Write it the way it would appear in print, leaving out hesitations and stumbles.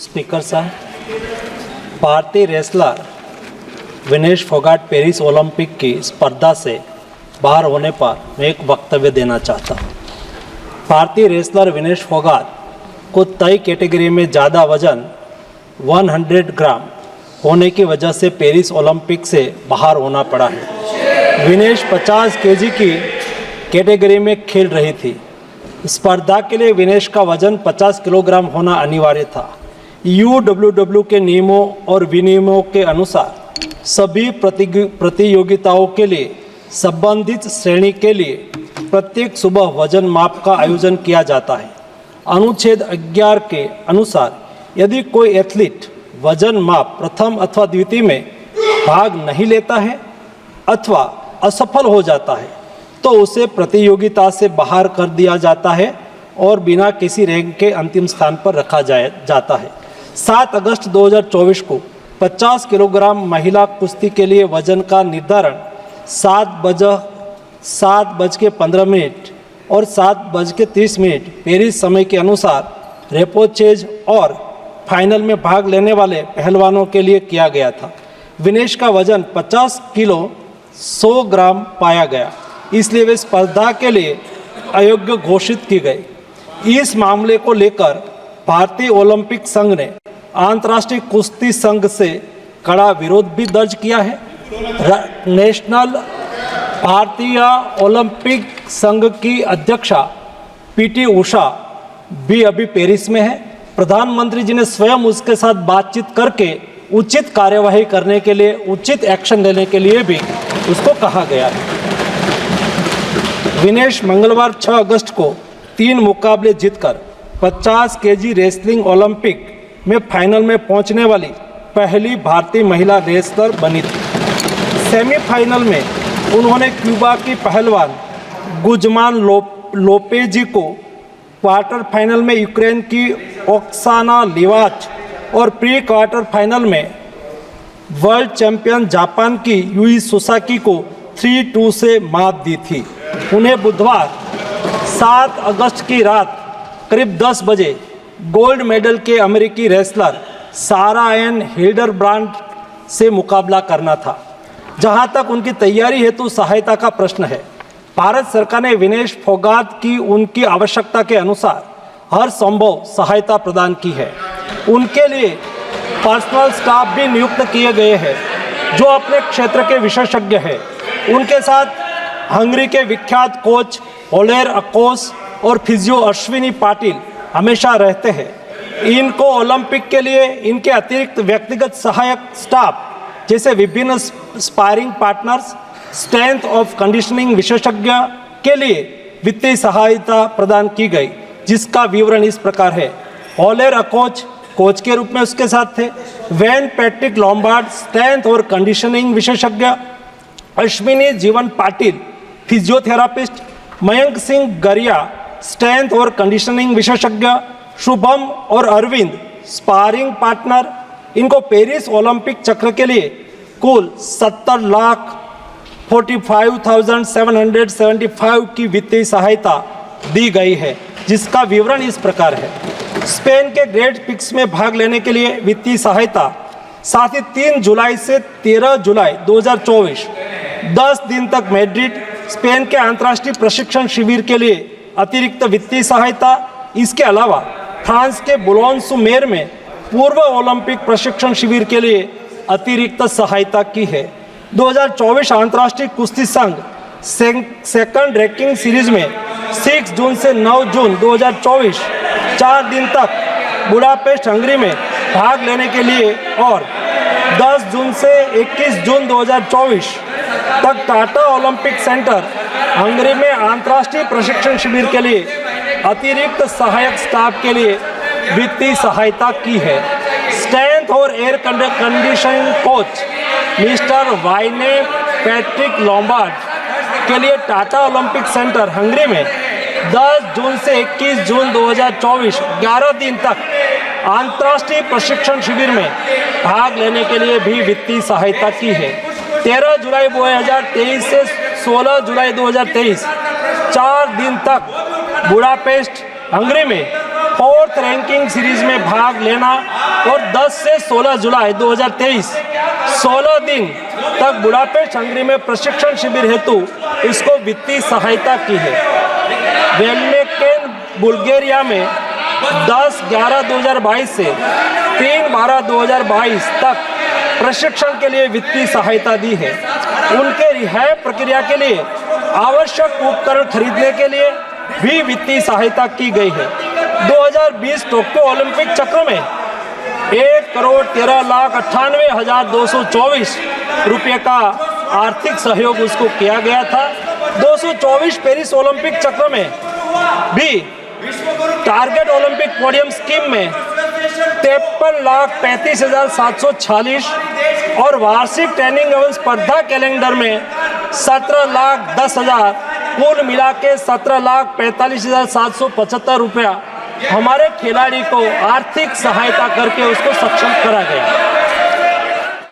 Speaker साहब, भारतीय wrestler Vinesh Phogat Paris Olympic की स्पर्धा से बाहर होने पर मैं एक वक्तव्य देना चाहता हूँ। भारतीय रेसलर विनेश फोगाट को तय कैटेगरी में ज़्यादा वजन 100 ग्राम होने की वजह से पेरिस ओलंपिक से बाहर होना पड़ा है। विनेश 50 केजी की कैटेगरी में खेल रही थी। स्पर्धा के लिए विनेश का वजन 50 किलोग्राम होना अनिवार्य था। UWW के नियमों और विनियमों के अनुसार सभी प्रतियोगिताओं के लिए संबंधित श्रेणी के लिए प्रत्येक सुबह वजन माप का आयोजन किया जाता है। अनुच्छेद 11 के अनुसार यदि कोई एथलीट वजन माप प्रथम अथवा द्वितीय में भाग नहीं लेता है अथवा असफल हो जाता है तो उसे प्रतियोगिता से बाहर कर दिया जाता है और बिना किसी रैंक के अंतिम स्थान पर रखा जाता है। 7 अगस्त 2024 को 50 किलोग्राम महिला कुश्ती के लिए वजन का निर्धारण 7:15 और 7:30 पेरिस समय के अनुसार रेपोचेज और फाइनल में भाग लेने वाले पहलवानों के लिए किया गया था। विनेश का वजन 50 किलो 100 ग्राम पाया गया, इसलिए वे स्पर्धा के लिए अयोग्य घोषित की गई। इस मामले को लेकर भारतीय ओलंपिक संघ ने अंतर्राष्ट्रीय कुश्ती संघ से कड़ा विरोध भी दर्ज किया है। नेशनल भारतीय ओलंपिक संघ की अध्यक्षा PT उषा भी अभी पेरिस में है। प्रधानमंत्री जी ने स्वयं उसके साथ बातचीत करके उचित कार्यवाही करने के लिए, उचित एक्शन लेने के लिए भी उसको कहा गया है। विनेश मंगलवार 6 अगस्त को 3 मुकाबले जीतकर 50 केजी रेसलिंग ओलंपिक में फाइनल में पहुंचने वाली पहली भारतीय महिला रेसलर बनी थी। सेमीफाइनल में उन्होंने क्यूबा की पहलवान गुजमान लोपेजी को, क्वार्टर फाइनल में यूक्रेन की ओक्साना लिवाच और प्री क्वार्टर फाइनल में वर्ल्ड चैंपियन जापान की यूई सुसाकी को 3-2 से मात दी थी। उन्हें बुधवार 7 अगस्त की रात करीब 10 बजे गोल्ड मेडल के अमेरिकी रेसलर सारा एन हिल्डरब्रांड से मुकाबला करना था। जहां तक उनकी तैयारी हेतु सहायता का प्रश्न है, भारत सरकार ने विनेश फोगाट की उनकी आवश्यकता के अनुसार हर संभव सहायता प्रदान की है। उनके लिए पर्सनल स्टाफ भी नियुक्त किए गए हैं जो अपने क्षेत्र के विशेषज्ञ हैं। उनके साथ हंगरी के विख्यात कोच ओलेर अकोस और फिजियो अश्विनी पाटिल हमेशा रहते हैं। इनको ओलंपिक के लिए इनके अतिरिक्त व्यक्तिगत सहायक स्टाफ जैसे विभिन्न sparring partners, strength of conditioning विशेषज्ञ के लिए वित्तीय सहायता प्रदान की गई, जिसका विवरण इस प्रकार है। ओलेर अकोच कोच के रूप में उसके साथ थे, वैन पैट्रिक लॉम्बार्ड स्ट्रेंथ और कंडीशनिंग विशेषज्ञ, अश्विनी जीवन पाटिल फिजियोथेरापिस्ट, मयंक सिंह गरिया स्ट्रेंथ और कंडीशनिंग विशेषज्ञ, शुभम और अरविंद स्पारिंग पार्टनर। इनको पेरिस ओलंपिक चक्र के लिए कुल 70,45,775 की वित्तीय सहायता दी गई है, जिसका विवरण इस प्रकार है। स्पेन के ग्रेट पिक्स में भाग लेने के लिए वित्तीय सहायता, साथ ही 3 जुलाई से 13 जुलाई 2024 10 दिन तक मैड्रिड स्पेन के अंतर्राष्ट्रीय प्रशिक्षण शिविर के लिए अतिरिक्त वित्तीय सहायता। इसके अलावा फ्रांस के बुलोन-सू-मेर में पूर्व ओलंपिक प्रशिक्षण शिविर के लिए अतिरिक्त सहायता की है। 2024 अंतर्राष्ट्रीय कुश्ती संघ सेकंड रैंकिंग सीरीज में 6 जून से 9 जून 2024 4 दिन तक बुडापेस्ट हंगरी में भाग लेने के लिए और 10 जून से 21 जून 2024 तक टाटा ओलंपिक सेंटर हंगरी में अंतर्राष्ट्रीय प्रशिक्षण शिविर के लिए अतिरिक्त सहायक स्टाफ के लिए वित्तीय सहायता की है। स्ट्रेंथ और air conditioning coach mister Wayne Patrick Lombard के लिए टाटा ओलंपिक सेंटर हंगरी में 10 जून से 21 जून 2024 11 दिन तक अंतर्राष्ट्रीय प्रशिक्षण शिविर में भाग लेने के लिए भी वित्तीय सहायता की है। 13 जुलाई 2023 से 16 जुलाई 2023 4 दिन तक बुडापेस्ट हंगरी में 4th रैंकिंग सीरीज में भाग लेना और 10 से 16 जुलाई 2023 16 दिन तक बुडापेस्ट हंगरी में प्रशिक्षण शिविर हेतु इसको वित्तीय सहायता की है। वेलमेकेन बुल्गारिया में 10/11/2022 से 3/12/2022 तक प्रशिक्षण के लिए वित्तीय सहायता दी है। उनके रिहाई प्रक्रिया के लिए आवश्यक उपकरण खरीदने के लिए भी वित्तीय सहायता की गई है। 2020 टोक्यो ओलंपिक चक्र में 1,13,98,224 रुपये का आर्थिक सहयोग उसको किया गया था। 224 पेरिस ओलंपिक चक्र में भी टारगेट ओलंपिक पोडियम स्कीम में 53,35,746 और वार्षिक ट्रेनिंग एवं स्पर्धा कैलेंडर में 17,10,000 कुल मिला के 17,45,775 रुपया हमारे खिलाड़ी को आर्थिक सहायता करके उसको सक्षम करा गया।